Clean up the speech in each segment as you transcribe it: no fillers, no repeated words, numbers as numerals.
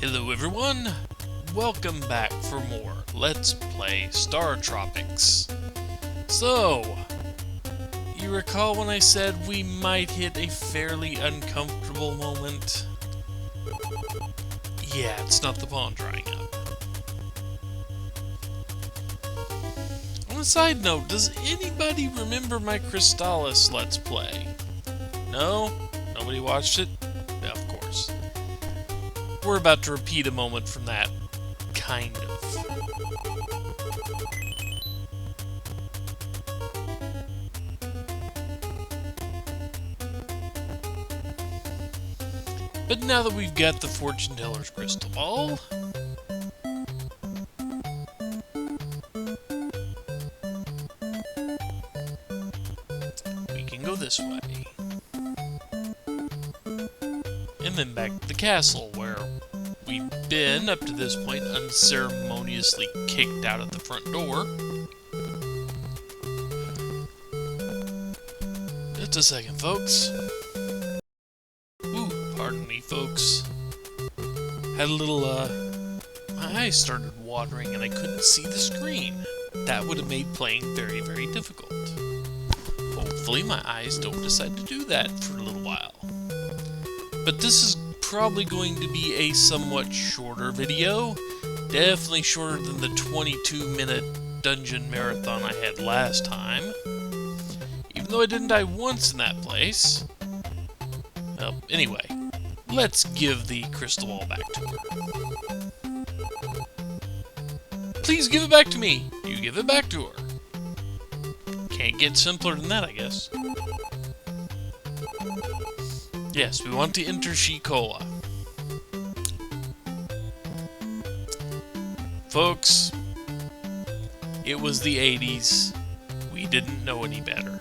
Hello everyone, welcome back for more Let's Play Startropics. So, you recall when I said we might hit a fairly uncomfortable moment? Yeah, it's not the pond drying up. On a side note, does anybody remember my Crystallis Let's Play? No? Nobody watched it? Yeah, of course. We're about to repeat a moment from that. Kind of. But now that we've got the fortune teller's crystal ball, we can go this way. And then back to the castle, where we've been, up to this point, unceremoniously kicked out of the front door. Just a second, folks. Ooh, pardon me, folks. Had a little, my eyes started watering and I couldn't see the screen. That would have made playing very, very difficult. Hopefully my eyes don't decide to do that for a little while. But this is probably going to be a somewhat shorter video. Definitely shorter than the 22-minute dungeon marathon I had last time. Even though I didn't die once in that place. Well, anyway, let's give the crystal ball back to her. Please give it back to me! You give it back to her. Can't get simpler than that, I guess. Yes, we want to enter Shikola. Folks, it was the 80s. We didn't know any better.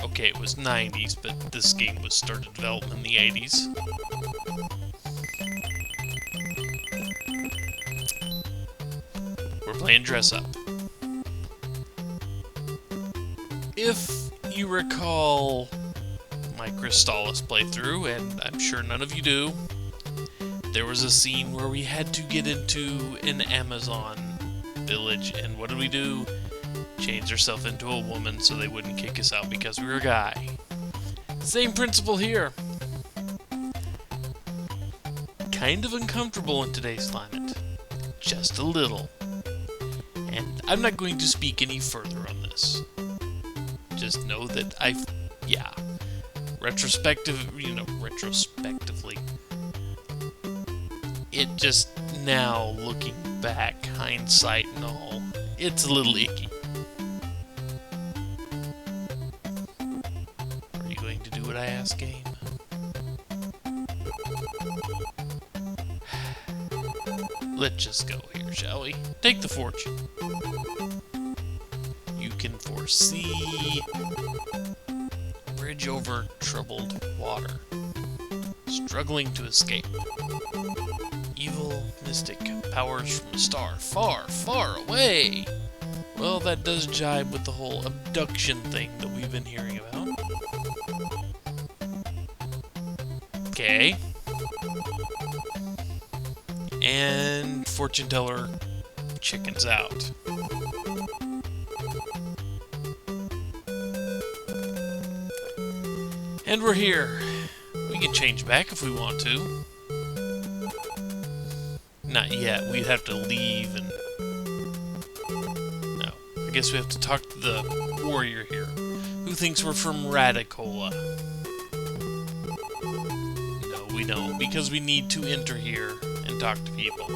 Okay, it was 90s, but this game was started development in the 80s. We're playing dress up. If you recall my Crystallis playthrough, and I'm sure none of you do, there was a scene where we had to get into an Amazon village, and what did we do? Change ourselves into a woman so they wouldn't kick us out because we were a guy. Same principle here. Kind of uncomfortable in today's climate. Just a little. And I'm not going to speak any further on this. Just know that retrospectively, it just now, looking back, hindsight and all, it's a little icky. Are you going to do what I ask, game? Let's just go here, shall we? Take the fortune. You can foresee bridge over troubled water, struggling to escape. Evil mystic powers from a star far, far away. Well, that does jibe with the whole abduction thing that we've been hearing about. Okay. And fortune teller chickens out. And we're here. We can change back if we want to. Not yet. We'd have to leave and... No. I guess we have to talk to the warrior here, who thinks we're from Radicola. No, we don't, because we need to enter here and talk to people.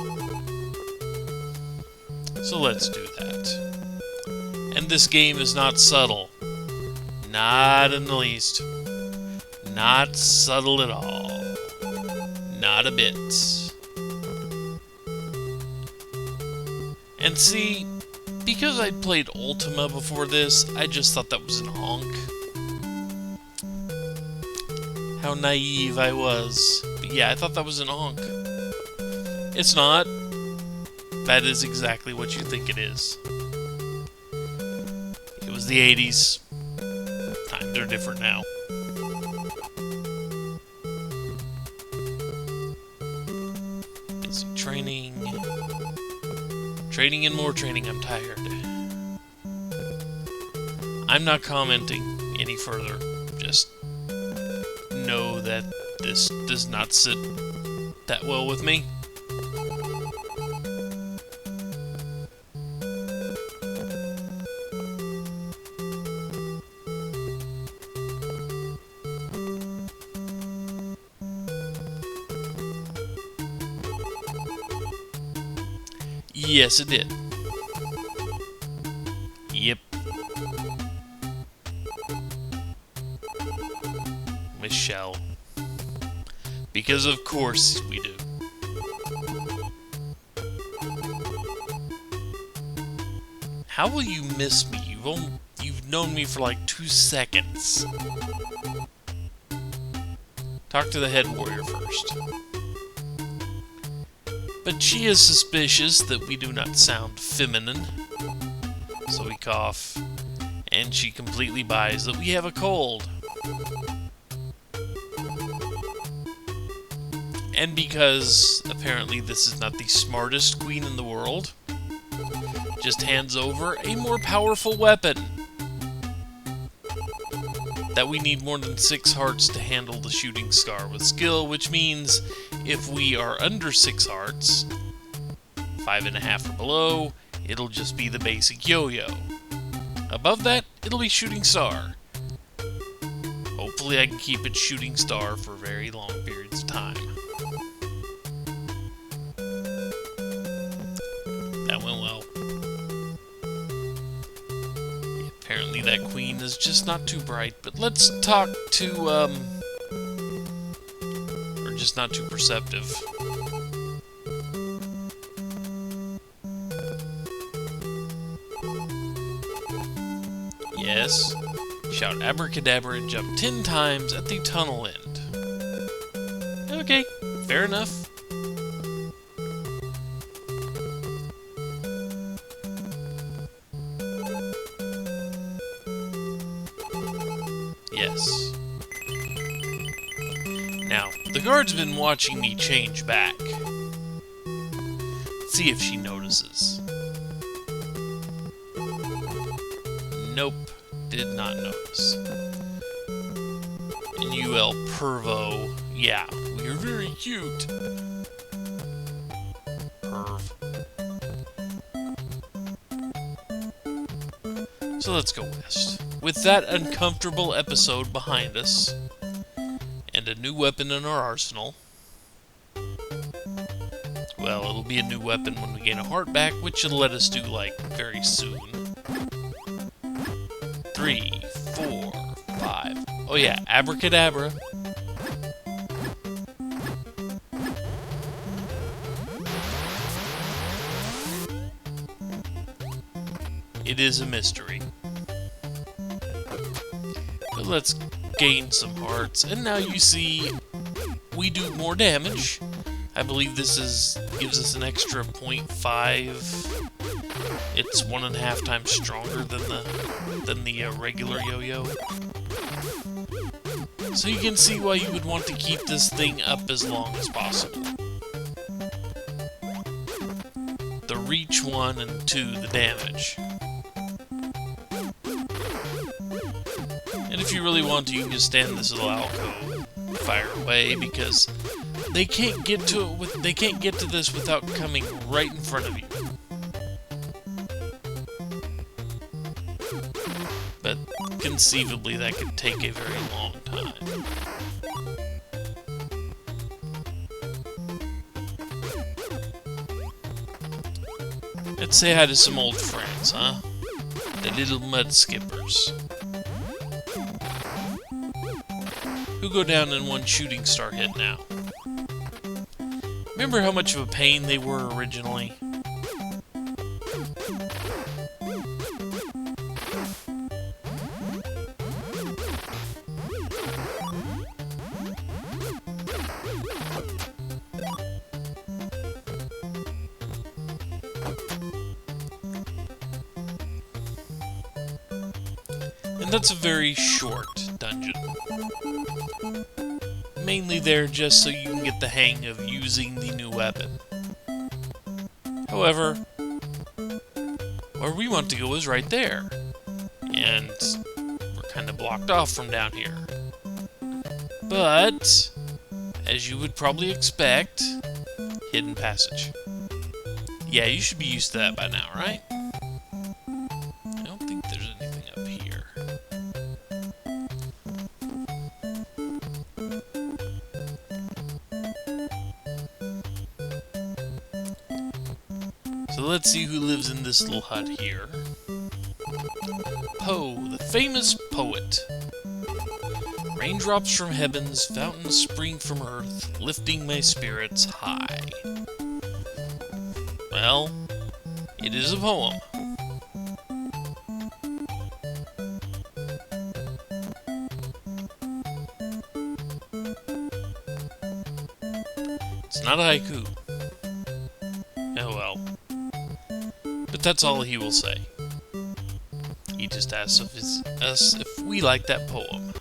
So let's do that. And this game is not subtle. Not in the least. Not subtle at all. Not a bit. And see, because I'd played Ultima before this, I just thought that was an honk. How naive I was. But yeah, I thought that was an honk. It's not. That is exactly what you think it is. It was the 80s. Times are different now. training. Training and more training, I'm tired. I'm not commenting any further. Just know that this does not sit that well with me. Yes, it did. Yep. Michelle. Because of course we do. How will you miss me? You've known me for like 2 seconds. Talk to the head warrior first. But she is suspicious that we do not sound feminine. So we cough, and she completely buys that we have a cold. And because apparently this is not the smartest queen in the world, just hands over a more powerful weapon. That we need more than 6 hearts to handle the shooting star with skill, which means if we are under 6 hearts, 5.5 or below, it'll just be the basic yo-yo. Above that, it'll be shooting star. Hopefully I can keep it shooting star for very long periods of time. That went well. Apparently that queen is just not too bright, but let's talk to, or just not too perceptive. Yes. Shout abracadabra and jump 10 times at the tunnel end. Okay, fair enough. Yes. Now, the guard's been watching me change back. Let's see if she notices. Nope, did not notice. And UL Pervo, yeah, we're very cute. Perv. So let's go west. With that uncomfortable episode behind us, and a new weapon in our arsenal. Well, it'll be a new weapon when we gain a heart back, which will let us do, like, very soon. 3, 4, 5. Oh yeah, abracadabra. It is a mystery. But let's gain some hearts, and now you see we do more damage. I believe this gives us an extra 0.5. It's 1.5 times stronger than the regular yo-yo. So you can see why you would want to keep this thing up as long as possible. The reach 1 and 2, the damage. And if you really want to, you can just stand in this little alcove, fire away, because they can't get to it they can't get to this without coming right in front of you. But conceivably that could take a very long time. Let's say hi to some old friends, huh? The little mud skippers. Who go down in one shooting star hit now. Remember how much of a pain they were originally? And that's a very short dungeon. Mainly there just so you can get the hang of using the new weapon. However, where we want to go is right there. And we're kind of blocked off from down here. But, as you would probably expect, hidden passage. Yeah, you should be used to that by now, right? I don't think there's anything up here. So let's see who lives in this little hut here. Poe, the famous poet. Raindrops from heavens, fountains spring from earth, lifting my spirits high. Well, it is a poem. It's not a haiku. Oh well. But that's all he will say. He just asks us if we like that poem.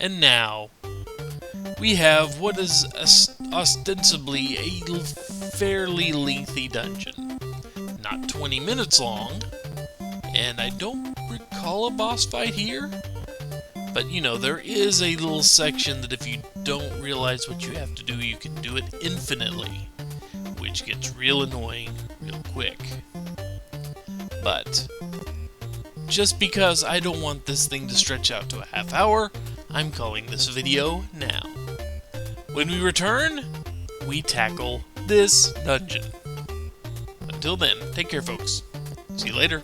And now, we have what is ostensibly a fairly lengthy dungeon. Not 20 minutes long, and I don't recall a boss fight here, but you know, there is a little section that if you don't realize what you have to do, you can do it infinitely, which gets real annoying real quick. But, just because I don't want this thing to stretch out to a half hour, I'm calling this video now. When we return, we tackle this dungeon. Until then, take care, folks. See you later.